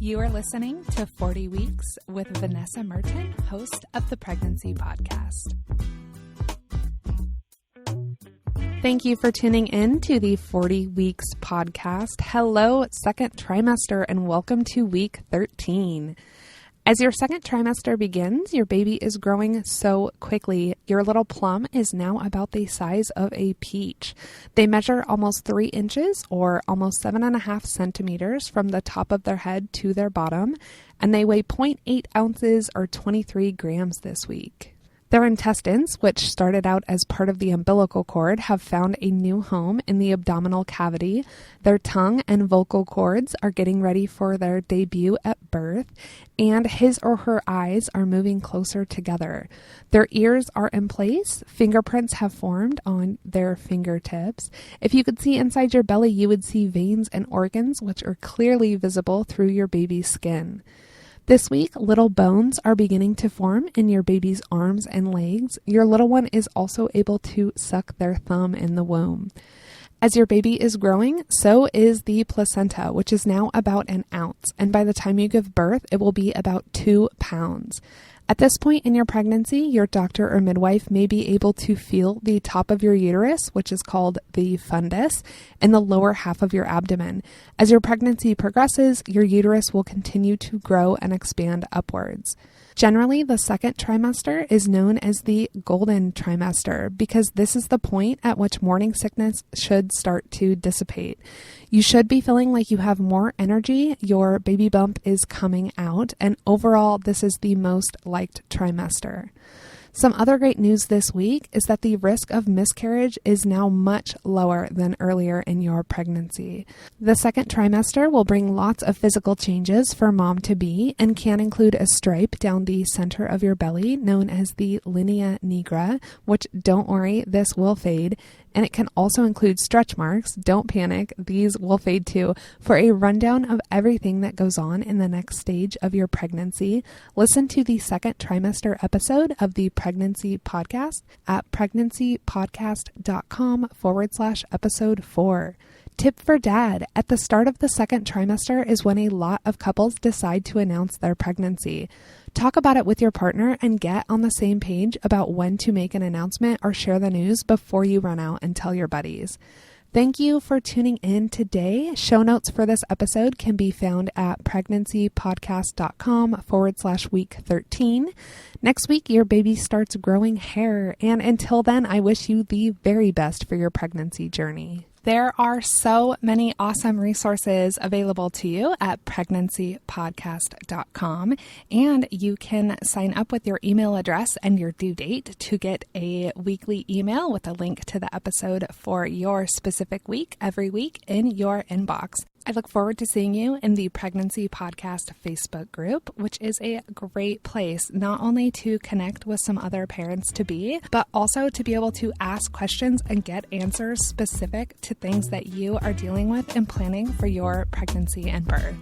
You are listening to 40 Weeks with Vanessa Merton, host of the Pregnancy Podcast. Thank you for tuning in to the 40 Weeks podcast. Hello, second trimester, and welcome to week 13. As your second trimester begins, your baby is growing so quickly. Your little plum is now about the size of a peach. They measure almost 3 inches or almost 7.5 centimeters from the top of their head to their bottom, and they weigh 0.8 ounces or 23 grams this week. Their intestines, which started out as part of the umbilical cord, have found a new home in the abdominal cavity. Their tongue and vocal cords are getting ready for their debut at birth, and his or her eyes are moving closer together. Their ears are in place. Fingerprints have formed on their fingertips. If you could see inside your belly, you would see veins and organs, which are clearly visible through your baby's skin. This week, little bones are beginning to form in your baby's arms and legs. Your little one is also able to suck their thumb in the womb. As your baby is growing, so is the placenta, which is now about an ounce. And by the time you give birth, it will be about 2 pounds. At this point in your pregnancy, your doctor or midwife may be able to feel the top of your uterus, which is called the fundus, and the lower half of your abdomen. As your pregnancy progresses, your uterus will continue to grow and expand upwards. Generally, the second trimester is known as the golden trimester because this is the point at which morning sickness should start to dissipate. You should be feeling like you have more energy, your baby bump is coming out, and overall, this is the most liked trimester. Some other great news this week is that the risk of miscarriage is now much lower than earlier in your pregnancy. The second trimester will bring lots of physical changes for mom-to-be and can include a stripe down the center of your belly known as the linea nigra, which, don't worry, this will fade. And it can also include stretch marks. Don't panic, these will fade too. For a rundown of everything that goes on in the next stage of your pregnancy, listen to the second trimester episode of the Pregnancy Podcast at pregnancypodcast.com/episode 4. Tip for dad: at the start of the second trimester is when a lot of couples decide to announce their pregnancy. Talk about it with your partner and get on the same page about when to make an announcement or share the news before you run out and tell your buddies. Thank you for tuning in today. Show notes for this episode can be found at pregnancypodcast.com/week 13. Next week, your baby starts growing hair. And until then, I wish you the very best for your pregnancy journey. There are so many awesome resources available to you at pregnancypodcast.com, and you can sign up with your email address and your due date to get a weekly email with a link to the episode for your specific week every week in your inbox. I look forward to seeing you in the Pregnancy Podcast Facebook group, which is a great place not only to connect with some other parents-to-be, but also to be able to ask questions and get answers specific to things that you are dealing with and planning for your pregnancy and birth.